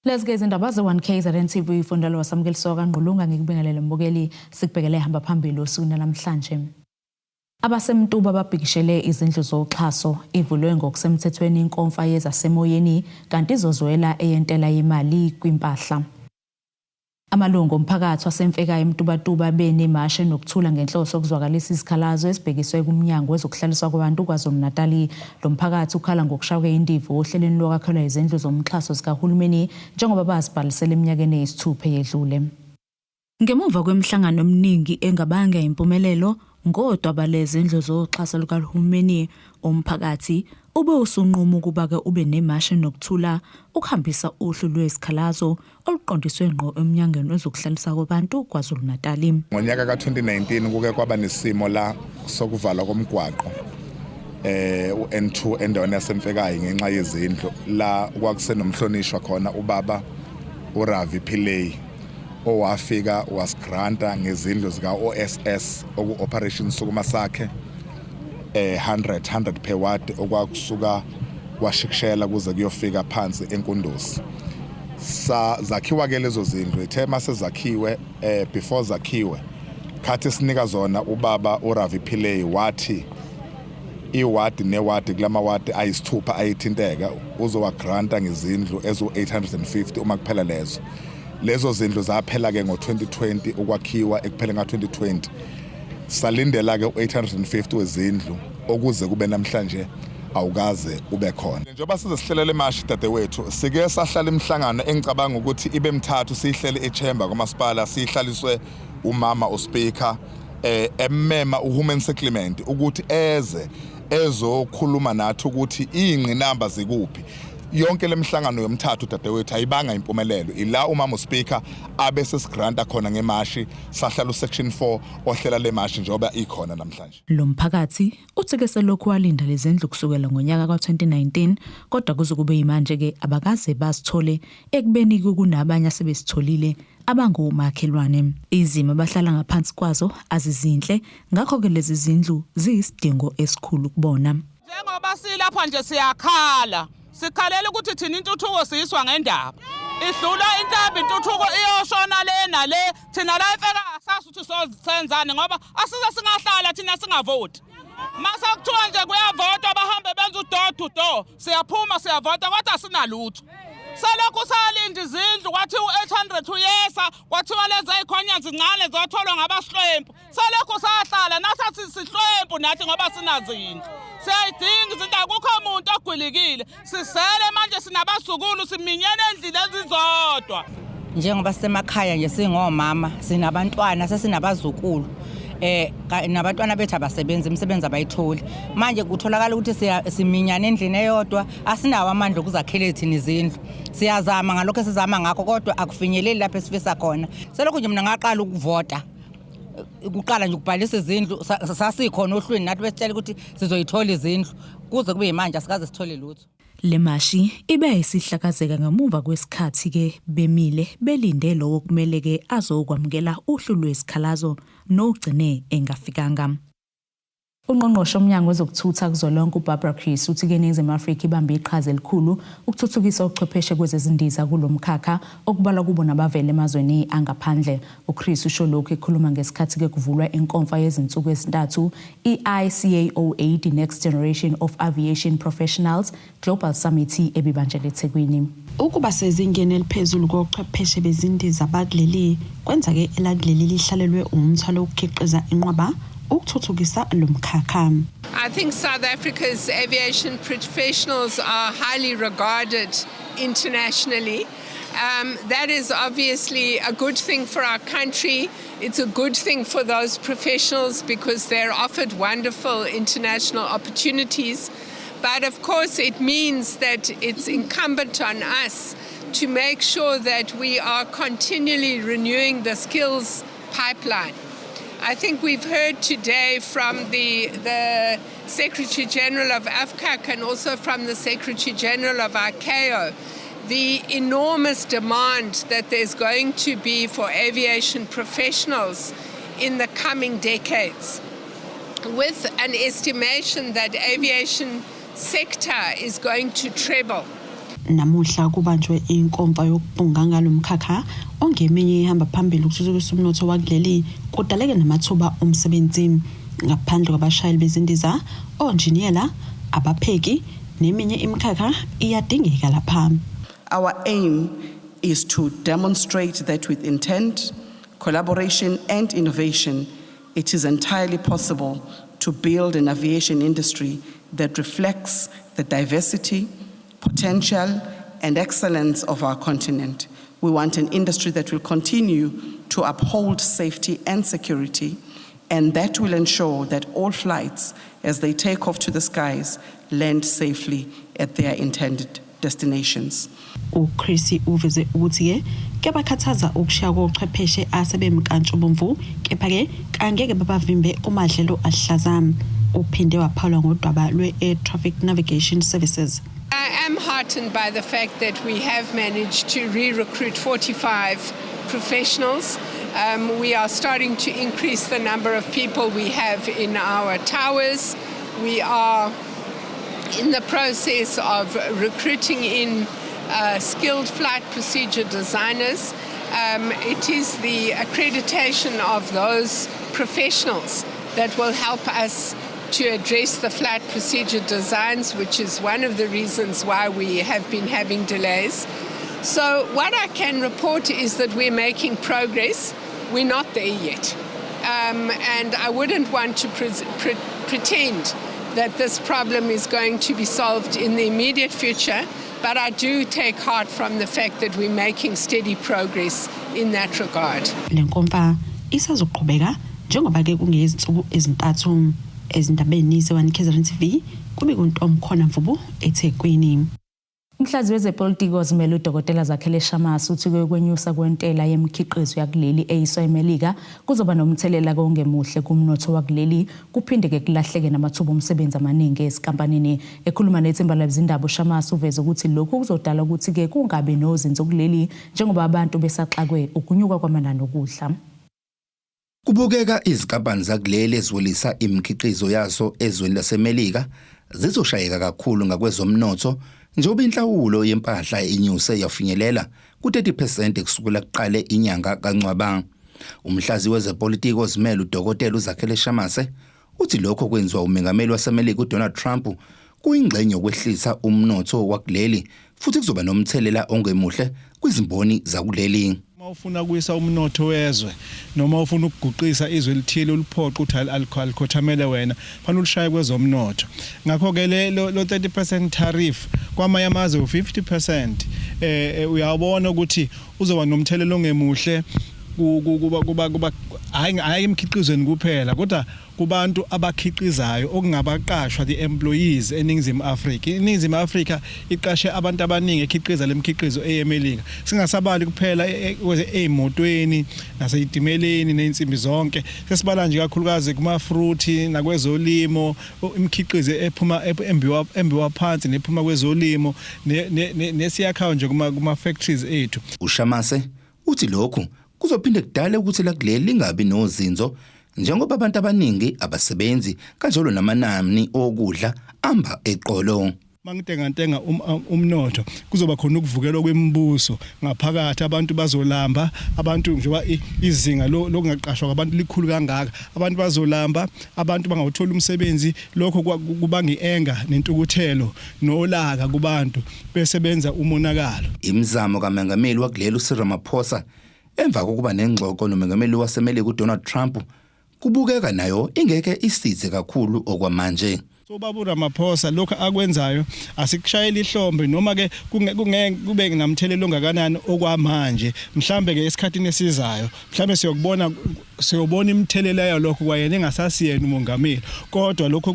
Let's get into the 1K ZNTV fundalo wasamukeliso kaNgqulunga ngikubingelele mbukeli sikubhekele hamba phambili usukuna namhlanje. Abasemtuba babhikishele izindlu zoxhaso ivulwe ngokusemthethweni inkonfa yezasemoyeni kanti izozwela eyentela yemali kwimpahla. Amalungu omphakathi wasemfeka eMtubatuba benemashe nokuthula ngenhloso okuzwakalisa izikhalazo esibhekiswe kumnyango wezokuhlaliswa kwabantu kwaZulu-Natal. Lo mphakathi ukhala ngokushaywa indivo ohlelweni lokwakhelwa izindlu zomxhaso zikahulumeni njengoba bazibhalisele eminyakeni eyisithupha eyedlule. Ngemuva kwemhlangano eminingi engabanga impumelelo ngodwa balezi indlu zoxhaso lukahulumeni omphakathi ube usunquma ukuba ke ube nemashe nokuthula ukuhambisa uhlu lwesikhalazo oluqondiswe ngqo eminyangweni wezokuhlalisa kwabantu kwaZulu-Natal. Ngonyaka ka2019 kuke kwaba nesimo la sokuvalwa komgwaqo u-N2 endaweni yasemfekayi ngenxa yezindlu la kwakusenomhlonishwa khona ubaba uRavi Pillay owafika wasigranta ngezindlu zika OSS oku-Operation Sukuma Sakhe 100 per ward okwakusuka kwashikshela kuze kuyofika phansi eNkunduzi. Zakhiwa ke lezo zindlu ethe mase zakhiwe before zakhiwe khathi sinika zona ubaba uRavi Pillay wathi iward neward kulama ward ayisithupha ayithinteka uzowagranta ngezindlu ezo850 uma kuphela lezo zindlu zaphela ke ngo2020 ukwakhiwa ekuphela nga2020 salindela ke u850 wezindlu okuze kube namhlanje awukaze ube khona. Njengoba sizesihlelela eMashi dadewethu sike sahlala imihlangano engicabanga ukuthi ibe mithathu sihlele eChamber kwaMasipala sihlaliswe umama uSpeaker emmema uHuman Settlement ukuthi ezokhuluma nathi ukuthi ingqinamba zikuphi. Yonke lemhlangano yomthathu dadewethu ayibanga impumelelo ila umama uSpeaker abese sigranta khona ngemashi sahlala usection 4 ohlela lemashi njengoba ikhona namhlanje. Lo mphakathi uthike selokhu walinda lezindlu kusukela ngonyaka ka2019 kodwa kuze kube imanje ke abakaze basithole ekubeni kunabanye asebesitholile abangomakhelwane. Izimo bahlala ngaphansi kwazo azizinhle ngakho ke lezi zindlu ziyisidingo esikhulu kubona. Njengoba silapha nje siyakhala sikhalela ukuthi thina intuthuko siyiswa ngendaba idlula intambi intuthuko iyoshona lena le thina la efeka asazi ukuthi sozenzani ngoba asiza singahlala thina singavoti mase kuthiwa nje kuyavotwa bahambe benza udoor to door siyaphuma siyavota kodwa sinalutho selokhu salinda izindlu kwathi u800 uyesa kwathiwa lezi ayikhonya zincane zotholwa ngabasihlwempu selokhu sahlala nasathi sihlwempu nathi ngoba sinazindlu siyayidinga izinto akukho umuntu ogwilikile sisele manje sinabasukulu siminyene endlini ezizodwa njengoba sisemakhaya nje singomama sinabantwana sesinabazukulu nabantwana bethu abasebenzi imisebenzi abayitholi manje kutholakala ukuthi siminyane endlini eyodwa asinawo amandla okuzakhela thina izindlu siyazama ngalokho sizama ngakho kodwa akufinyeleli lapho esifisa khona selokhu nje mina ngaqala ukuvota ukuqala nje ukubhalisa izindlu sasikhona ohlweni nathi besitshela ukuthi sizoyithola izindlu kuze kube manje asikaze sithole lutho. Lemashi ibe isihlakazeka ngemuva kwesikhathi ke bemile belinde lowo kumele ke azokwamukela uhlu lwesikhalazo nogcine engafikanga. Ungqongqoshe omnyango wezokuthutha kuzolonke uBarbara Chris uthi ke iNingizimu Afrika ibambe iqhaza elikhulu ukuthuthukisa ubuchwepheshe kwezezindiza kulomkhakha okubalwa kubo nabavele emazweni angaphandle. uChris usho lokho ekhuluma ngesikhathi ke kuvulwa inkonfa yezinsuku ezintathu iICAO8 Next Generation of Aviation Professionals Global Summit ebibanjelwe eThekwini. Ukuba sezingeni eliphezulu kochwepheshe bezindiza bakuleli kwenza ke elakuleli lihlalelwe umthwalo ukukhiqiza inqwaba. I think South Africa's aviation professionals are highly regarded internationally. That is obviously a good thing for our country. It's a good thing for those professionals because they're offered wonderful international opportunities. But of course, it means that it's incumbent on us to make sure that we are continually renewing the skills pipeline. I think we've heard today from the Secretary General of AFCAC and also from the Secretary General of ICAO the enormous demand that there's going to be for aviation professionals in the coming decades, with an estimation that aviation sector is going to treble. Namuhla kubanjwe inkomfa yokubunga ngalomkhakha ongeminye ihamba phambili ukuthuthukisa umnotho wakuleli kudaleke namathuba omsebenzi ngaphandle kwabashayeli bezindiza, onjiniyela, abapheki neminye imikhakha iyadingeka lapha. Our aim is to demonstrate that with intent, collaboration and innovation, it is entirely possible to build an aviation industry that reflects the diversity, potential and excellence of our continent. We want an industry that will continue to uphold safety and security, and that will ensure that all flights, as they take off to the skies, land safely at their intended destinations. uChris uveze ukuthi kebakhathaza ukushiya kochwepheshe asebemkantshubomvu kepha-ke kangeke babavimbe kumadlelo ahlazami. Uphinde waphawula ngodaba lwe-Air Traffic Navigation Services. I am heartened by the fact that we have managed to re-recruit 45 professionals. We are starting to increase the number of people we have in our towers. We are in the process of recruiting in skilled flight procedure designers. It is the accreditation of those professionals that will help us to address the flight procedure designs, which is one of the reasons why we have been having delays. So what I can report is that we're making progress. We're not there yet. And I wouldn't want to pretend that this problem is going to be solved in the immediate future, but I do take heart from the fact that we're making steady progress in that regard. Lenkomfa isazoqhubeka njengoba ke kungezinsuku ezintathu. Ezindabeni ze-1 TV kube kuntomkhona Mvubu eThekwini. Umhlazi wezepolitiki ozimele uDokotela Zakhele Shamasi uthi kwenyusa kwentela yemikhiqizo yakuleli eyiswa eMelika kuzoba nomthelela kongemuhle kumnotho wakuleli kuphinde ke kulahleke namathuba omsebenzi amaningi ezinkampanini. Ekhuluma nethimba labezindaba uShamasi uveze ukuthi lokhu kuzodala ukuthi ke kungabe nozinzo kuleli njengoba abantu besaxakwe ukunyuka kwamanani okudla. Kubukeka izinkampani zakuleli ezwelisa imikhiqizo yazo ezweni laseMelika zizoshayeka kakhulu ngakwezomnotho njengoba inhlawulo yempahla inyuse yafinyelela ku-30% kusukela kuqale inyanga kaNcwaba. Umhlazi wezepolitiki ozimele uDokotela Zakhele Shamasi uthi lokho kwenziwa umengameli waseMelika uDonald Trump kuyingxenye yokwehlisa umnotho wakuleli futhi kuzoba nomthelela ongemuhle kwizimboni zakuleli. Ufuna kuyisa umnotho wezwe noma ufuna ukuguqisa izwe lithile oluphoqa uthi alikhothamele wena fanele ulishaye kwezomnotho. Ngakho ke lo 30% tariff kwamanye amazwe u50% uyabona ukuthi uzoba nomthelelo ongemuhle kuba hayi imikhiqizweni kuphela kodwa kubantu abakhiqizayo okungabaqashwa the employees eNingizimu Afrika. iNingizimu Afrika iqashe abantu abaningi ekhiqiza lemikhiqizo eyeMelika. Singasabali kuphela ezimotweni naseyitimeleni nensimbi zonke. Sesibala nje kakhulukazi kuma fruit nakwezolimo imikhiqizo ephuma embiwa phansi nephuma kwezolimo nesiyakhayo nje kuma factories ethu. uShamasi uthi lokhu kuzophinde kudale ukuthi lakuleli lingabi nozinzo njengoba abantu abaningi abasebenzi kanjalo namanani okudla amba eqolo. Mangitenga umnotho kuzoba khona ukuvukela kwemibuso ngaphakathi abantu bazolamba abantu njengoba izinga lokungaqashwa kwabantu likhulu kangaka abantu bazolamba abantu bangawuthola umsebenzi lokho kubanga ienga nentukuthelo nolaka kubantu besebenza umonakalo. Imizamo kaMengameli wakuleli uCyril Ramaphosa emva kokuba nengxoxo nomengameli waseMelika uDonald Trump kubukeka nayo ingeke isize kakhulu okwamanje. So Babu Ramaphosa lokho akwenzayo asikushayela ihlombe noma ke kube namthelelo ongakanani okwamanje mhlambe ke esikhatini esizayo mhlambe siyobona imthelela yayo lokho kwayena engasasiyena umongameli kodwa lokho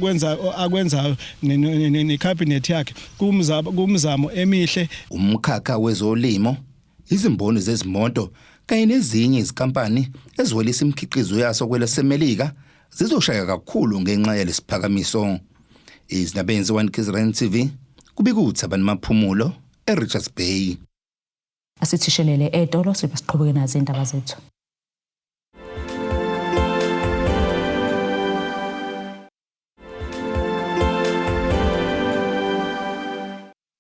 akwenzayo necabinet yakhe kumzamo emihle. Umkhakha wezolimo, izimboni zezimoto kanye nezinye izinkampani eziwelisa imikhiqizo yaso kwelaseMelika zizoshaya kakhulu ngenxa yalesiphakamiso. Izindabeni ze-1 TV kubika uThabani Maphumulo eRichards Bay. Asithishelele etolo siqhubeke nazo indaba zethu.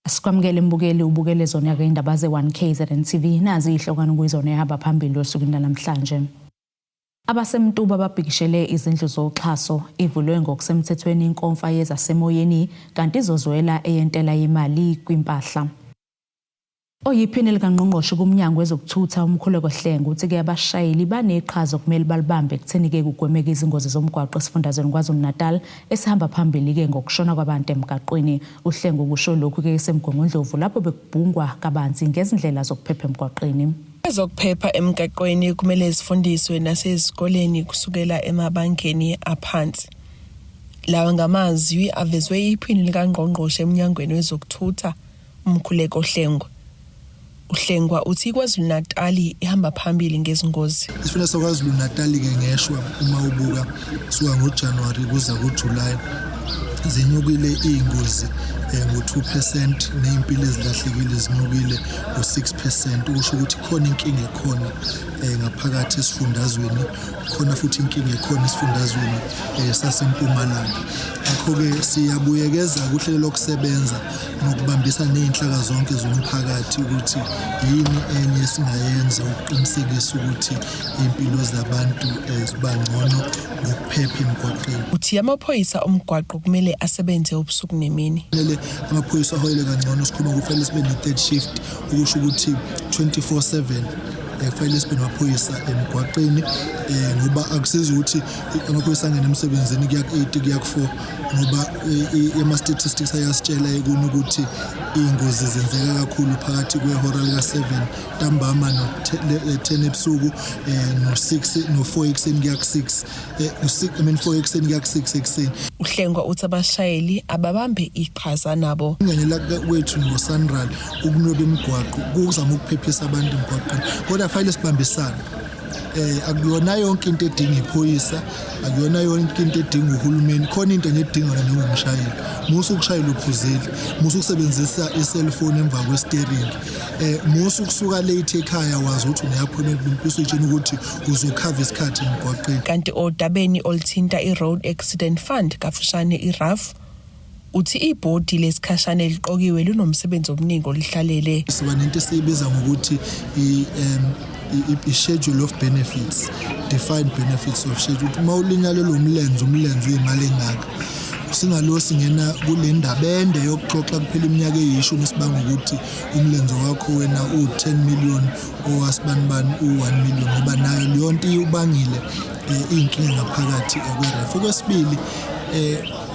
Sikwamukele mbukeli ubukele zona yake indaba ze1KZN TV nazi ihlokana kuyizona ehamba phambili osukwini namhlanje. Abasemtuba babhikishele izindlu zoxhaso ivulwe ngokusemthethweni inkonfa yezasemoyeni kanti izozwela eyentela yemali kwimpahla. Oyiphini likaNgqongqoshe kumnyango wezokuthutha umkhuleko Hlengo uthi ke abashayeli baneqhaza kumele balibambe ekutheni ke kugwemeka izingozi zomgwaqo esifundazweni KwaZulu-Natal esihamba phambili ke ngokushona kwabantu emgaqweni. UHlengo kusho lokhu ke esemgongondlovu lapho bekubhungwa kabanzi ngezindlela zokuphepha emgwaqeni. Ezokuphepha emgaqweni kumele zifundiswe nasezikoleni kusukela emabangeni aphansi. Lawa ngamazwi avezwe iphini likaNgqongqoshe emnyangweni wezokuthutha umkhuleko Hlengo. uHlengwa uthi KwaZulu-Natal ihamba phambili ngezingozi. Isifunda sakwaZulu-Natal ke ngeshwa uma ubuka suka ngoJanuary kuza kuJuly zinyukile ingozi ngo2% neimpilo ezilahlekile zinyukile ngo6%. Ukusho ukuthi khona inkinga ekhona ngaphakathi esifundazweni, khona futhi inkinga ekhona esifundazweni saseMpumalanga. Ngakho-ke siyabuyekeza kuhlelo lokusebenza nokubambisa nezinhlaka zonke zomphakathi ukuthi yini enye esingayenza ukuqinisekisa ukuthi impilo zabantu zibangcono ngokuphepha emgwaqeni. Uthi amaphoyisa omgwaqo kumele asebenze ubusuku nemini. Kumele amaphoyisa ahole kangcono sikhuluma kufanele sibe ne-third shift ukusho ukuthi 24/7 kufanele sibe namaphoyisa emgwaqeni ngoba akusizi ukuthi amaphoyisa angene emsebenzini kuya ku8 kuya ku4 ngoba ama-statistics ayasitshela ukuthi iy'ngozi zenzeka kakhulu phakathi kwehora lika7 ntambama no10 ebusuku no6 no4 ekuseni kuya ku6 4 ekuseni kuya ku6 ekuseni. uHlengwa uthi abashayeli ababambe iqhaza nabo. Ingenela kwethu ngoSanral ukunweba imigwaqo kuzama ukuphephisa abantu emgwaqweni kodwa fanele sibambisane. Akuyona yonke into edinga iphoyisa, akuyona yonke into edinga uhulumeni, khona into engedinga njengomshayeli. Musu ukushayela uphuzile, musu ukusebenzisa i-cellphone emva kwe-steering, musu ukusuka late ekhaya wazi ukuthi uneappointment kumphisitsheni ukuthi uzokhava isikhathi emgwaqeni. Kanti odabeni oluthinta i-Road Accident Fund kafushane i-RAF uthi ibhodi lesikhashana eliqokiwe lunomsebenzi omningi olihlalele. Siba nento esiyibiza ngokuthi i-schedule of benefits, defined benefits of schedule. Uma ulinyalelo umlenze uyimali engaka. Singalo singena kule ndaba ende yokuxoxa kuphela iminyaka eyishumi sibanga ukuthi umlenze wakho wena u10 million owasibanibani u1 million ngoba nayo leyo nto ubangile inkinga ngaphakathi kweRAF. Okwesibili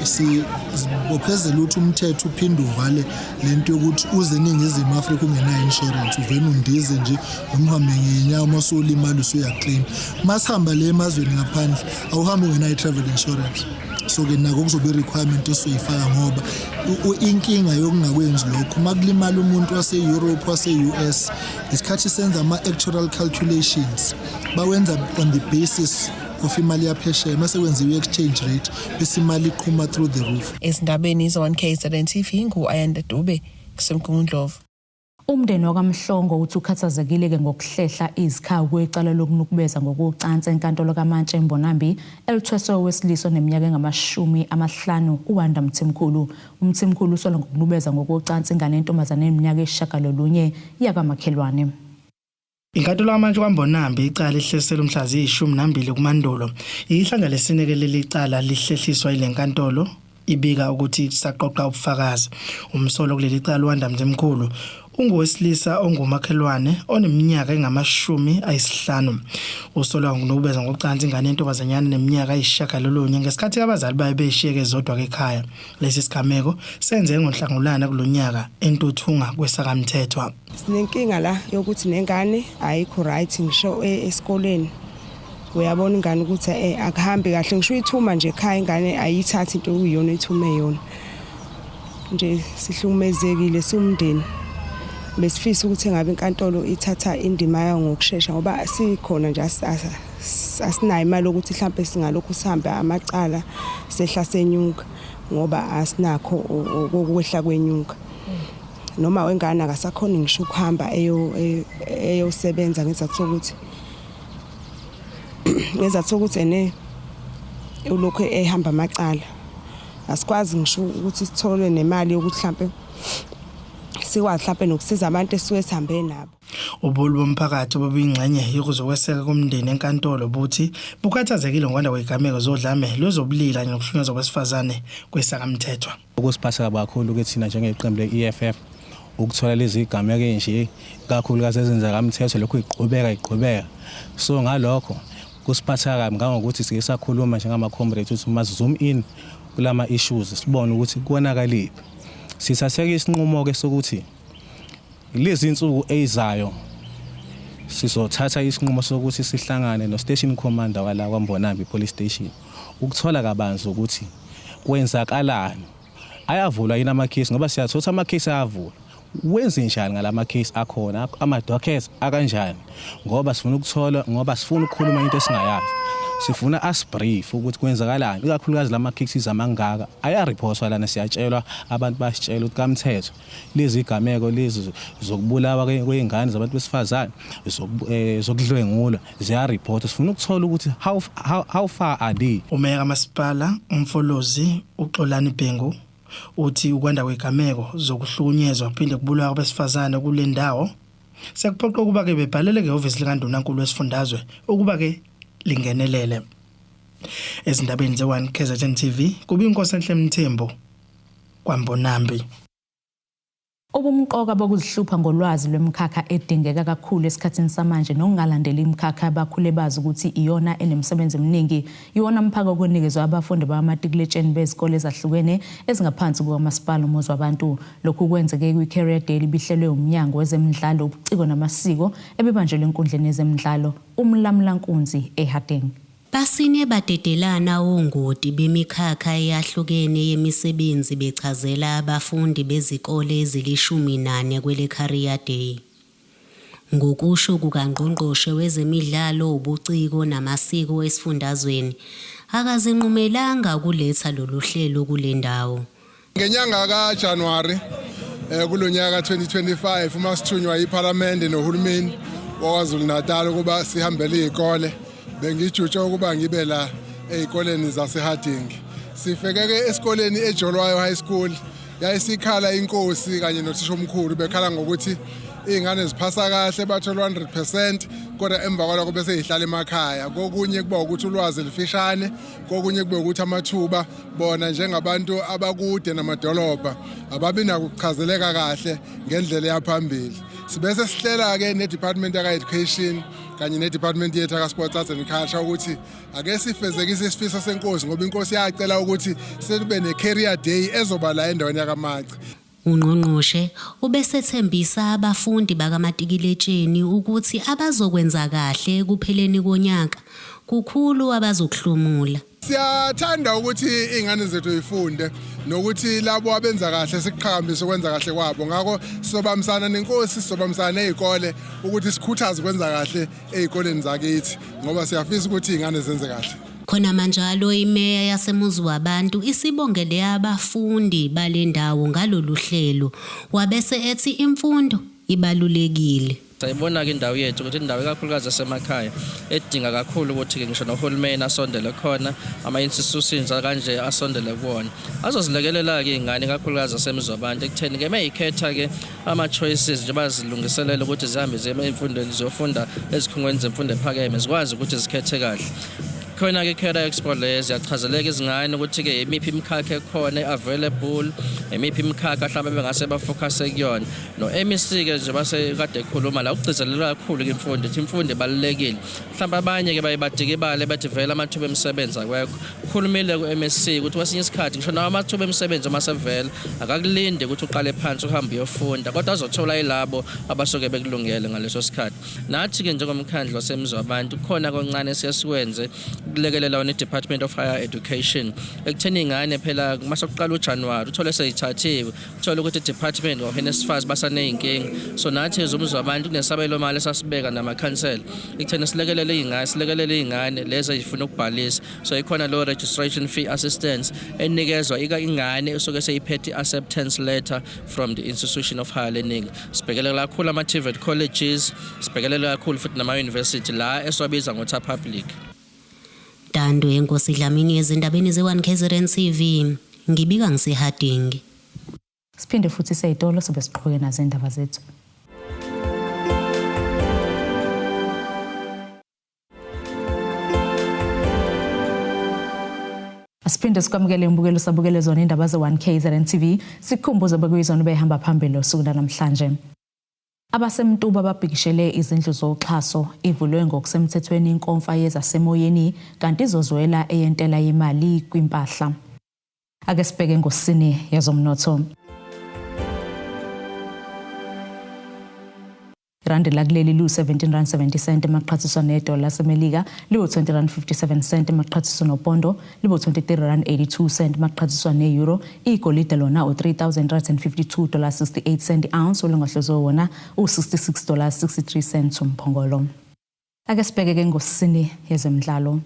sibophezela ukuthi umthetho uphinde uvale lento yokuthi uze eNingizimu Afrika ungena insurance uvena undize nje noma uhambe ngenyawo masulimali usuyaclaim. Masihamba le emazweni ngaphandle awuhambi ungena i-travel insurance. So ke nako kuzobe requirement esoyifaka ngoba inkinga yokungakwenzi lokho makulimala umuntu wase-Europe wase-US isikhathi senza ama-actual calculations bawenza on the basis of imali yaphesheya mase kwenziwe exchange rate bese imali iqhuma through the roof. Ezindabeni ze1KZN TV nguAyanda Dube kusemgungundlovu. Umndeni wakaMhlongo uthi ukhathazekile ke ngokuhlehla izikhawu kwecala lokunukubeza ngokucansa enkantolo kaMantshi eMbonambi elithweswe wesilisa neminyaka engama50 uWanda Mthimkhulu. uMthimkhulu usola ngokunukubeza ngokucansa ingane yentombazane eminyaka eshagalolunye yakamakhelwane. Inkantolo kaMantshi kaMbonambi icala lihlesela umhla ziyi12 kuMandulo. Ihlandla lesineke leli cala lihlehliswa ile nkantolo ibika ukuthi saqoqa ubufakazi. Umsolo kuleli cala uWanda Mthimkhulu ungowesilisa ongumakhelwane oneminyaka engama50. Usolwa ngokunukubeza ngokucansa ingane yentombazanyana neminyaka eyishagalolunye ngesikhathi abazali baye beshiyeke zodwa ekhaya. Lesi sigameko senze ngoNhlangulana kulonyaka eNtuthunga kwesakamthethwa. Sinenkinga la yokuthi nengane ayikho right ngisho esikoleni. Uyabona ingane ukuthi akuhambi kahle ngisho ithuma nje ekhaya ingane ayithathi into okuyiyona ithume yona. Nje sihlukumezekile sumndeni. Besifisa ukuthi ngabe inkantolo ithatha indima yayo ngokusheshsha ngoba sikhona nje asinayo imali ukuthi mhlambe singalokhu sihambe amacala sehla senyuka ngoba asinakho okwehla kwenyuka. Noma wengane akasakhona ngisho ukuhamba eyosebenza ngezathu ukuthi ene ulokho ehamba amacala. Asikwazi ngisho ukuthi sithole nemali yokuthi mhlambe sikwazi mhlawumbe nokusiza abantu esuke sihambe nabo. Ubuholi bomphakathi obuyingxenye yokuzokweseka komndeni enkantolo buthi bukhathazekile ngokwanda kwegameko zodlame lwezobulili kanye nokuhlunyezwa kwesifazane kwesakamthethwa. Ukusiphatha kakhulu ukuthi thina njengeqembu le-EFF ukuthola lezi igameko enje kakhulukazi ezenza kamthetho lokho iqhubeka so ngalokho kusiphatha kabi ngokuthi sike sakhuluma njengama-comrades ukuthi uma zoom in kulama issues sibone ukuthi kuonakaliphi. Sisaseka isinqumo-ke sokuthi lezi insuku ezizayo sizothatha isinqumo sokuthi sihlangane no-station commander wala kwaMbonambi police station ukuthola kabanzi ukuthi kwenzakalani. Ayavulwa yini ama-case ngoba siyathotha ama-case ayavulwa. Wenze njani ngalama case akhona ama-dockets akanjani ngoba sifuna ukuthola ngoba sifuna ukukhuluma into esingayazi. Sifuna asbrief ukuthi kwenzakalani ikakhulukazi lama cases amangaka ayareportwa lana siyatshelwa abantu basitshela ukuthi kamthetho lezi igameko lezi zokubulawa kweingane zabantu besifazane zokudlwengulwa ziyareportwa. Sifuna ukuthola ukuthi how far are they. Umeya kaMasipala uMfolozi uXolani Bhengu uthi ukwanda kwegameko zokuhlukunyezwa phinde kubulawa kwabesifazane kule ndawo sekuphoqa ukuba ke bebhalele ke office likaNdunankulu wesifundazwe ukuba ke lingenelele. Ezindabeni ze1 KZN TV kubinkosi enhle Mthembu kwaMbonambi. Ubumqoka bokuzihlupha ngolwazi lwemkhakha edingeka kakhulu esikhathini samanje nokungalandeli imkhakha abakhule bazi ukuthi iyona enemsebenzi eminingi iwona mphaka okunikezwa abafundi bamatriculatsheni bezikole ezahlukene ezingaphansi kwamasipala umuzi wabantu. Lokhu kwenzeke kwi-Career Day bihlelwe umnyango wezemidlalo ubuciko namasiko ebebanjelwe enkundleni yezemidlalo uMlamla Nkunzi eHadeng. Basine badedelana ongoti bemikhakha eyahlukene yemisebenzi bechazela abafundi bezikole ezili-14 kwele Career Day. Ngokusho kukaNgqongqoshe wezemidlalo ubuciko namasiko esifundazweni akazinqumelanga ukuletha lolu hlelo kule ndawo. Ngenyanga kaJanuwari kulonyaka 2025 uma sithunywa iParliament nohulumeni waKwaZulu Natal ukuba sihambele izikole bengijutsha ukuba ngibe la ezikoleni zaseHading. Sifekeke esikoleni eJolwayo High School yayisikhala inkosi kanye nothisha omkhulu bekhala ngokuthi izingane ziphasa kahle bathola 100% kodwa emva kwalokho bese ihlala emakhaya. Kokunye kuba ukuthi ulwazi lifishane, kokunye kuba ukuthi amathuba bona njengabantu abakude namadolobha ababi nakuchazeleka kahle ngendlela yaphambili. Sibese sihlela ke ne-Department ka-Education kanye ne-Department yethu ka-Sports Arts and Culture ukuthi ake sifezekise isifiso senkosi ngoba inkosi yacela ukuthi sibe ne-Career Day ezoba la endaweni yakaMaci. UNgqongqoshe ubesethembisa abafundi bakamatriculatsheni ukuthi abazokwenza kahle kupheleni konyaka kukhulu abazokuhlomula. Siyathanda ukuthi izingane zethu zifunde nokuthi labo abenza kahle sikuqhakambise ukwenza kahle kwabo. Ngakho sobamsana nenkosi sobamsana nezikole ukuthi sikhuthaze ukwenza kahle ezikoleni zakithi ngoba siyafisa ukuthi izingane zenze kahle. Khona manjalo imeya yasemuzi wabantu isibongele abafundi balendawo ngalolu hlelo wabese ethi imfundo ibalulekile. Sayibona ke indawo yethu ukuthi indawo kakhulukazi asemakhaya edinga kakhulu ukuthi ke ngisho nohulumeni asondele khona ama-institutions kanje asondele kuwona azozilekelela ke izingane kakhulukazi asemizwa abantu ekutheni ke mayikhetha ke ama-choices nje bazilungiselela ukuthi zihambe ziye emfundweni ziyofunda ezikhungweni zemfundo ephakeme zikwazi ukuthi zikhethe kahle. Khona ke Career Expo lezi yachazeleka izingane ukuthi ke imiphi imikhakha ekhona available, imiphi imikhakha mhlawumbe bengase bafocus kuyona. No MEC ke nje base kade ekhuluma la ugcizelela kakhulu ke imfundo, imfundo ebalekile. Mhlawumbe abanye ke bayibadikibale bathi vele amathuba emisebenzi akwekho. Khulumile ku MEC ukuthi kwesinye isikhathi ngisho nawo amathuba emisebenzi uma sevela akakulinde ukuthi uqale phansi uhambe uyofunda kodwa azothola yilabo abasuke bekulungele ngaleso sikhathi. Nathi ke njengomkhandlo osemizwa abantu khona koncane siyasikwenze kulekelela wona iDepartment of Higher Education ekutheni ingane phela masokuqala uJanuwari uthole seyithathiwe uthola ukuthi iDepartment of NSFAS basaneyinkinga so nathi ezomuzwa abantu kunesabelo mali esasibeka namakhansela ekutheni silekelele ingane lezi ezifuna ukubhalisa so ikhona lo registration fee assistance enikezwa ingane esoke seyiphethe acceptance letter from the institution of higher learning. Sibhekelela kakhulu ama-TVET colleges, sibhekelela kakhulu futhi nama-university la eswabiza ngotha public. Dando yenkosi Dlamini ezindabeni ze1 KZN TV ngibika ngiseHading. Siphinde futhi seyitolo sobe siqhubeke nazo indaba zethu. Asiphinde sikwamukele imbukelo sabukele zona indaba ze1KZN TV sikhumbuze bekuyizona behamba phambili usuku namhlanje. Abasemtuba babhikishele izindlu zoxhaso ivulwe ngokusemthethweni inkonfa yezasemoyeni kanti izozwela eyentela yemali kwimpahla. Ake sibheke ngosini yezomnotho. Randi lakuleli lu 17.70 cent emaqhathiswa nedola lasemelika libo 20.57 emaqhathiswa nopondo libo 23.82 cent emaqhathiswa neeuro igolide lona $3,352.68 cent ounce olungahlozwe wona $66.63 cents umphongolo. Ake sibheke ke ngosini yezemidlalo.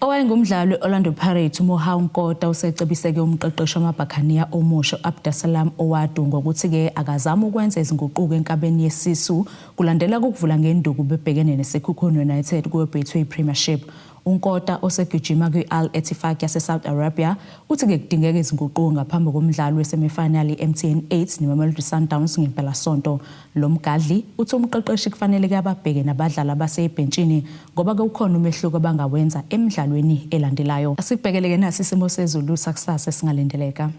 Owayengumdlali Orlando Pirates uMohau Nkota usecebiseke umqeqeshi wamaBuccaneers omusha Abdasalam owadungwa ukuthi ke akazama ukwenza izinguquko enkabeni yesisu kulandela ukuvula ngenduku bebhekene neSekhukhune United kuBetway Premiership. Unkota osegijima kwi-Al Ettifaq yase-South Arabia uthi ke kudingeka izinguquko ngaphambi komdlalo wesemifinal iMTN 8 neMamelodi Sundowns ngempelasonto. Lo mgadli uthi umqeqeshi kufanele ke ababheke nabadlali abasebhentshini ngoba ke ukhona umehluko abangawenza emidlalweni elandelayo. Asibhekeleke nasi isimo sezulu sakusasa esingalindeleka.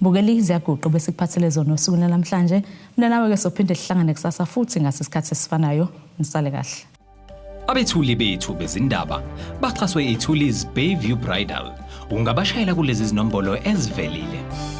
Bukeli ziyaguqa bese kuphathele zona usuku namhlanje. Mina nawe ke sophinde sihlangane kusasa futhi ngasesikhathi esifanayo. Nisale kahle. Abethuli bethu bezindaba baxhaswe iThulis Bayview Bridal. Ungabashayela kulezi zinombolo ezivelile.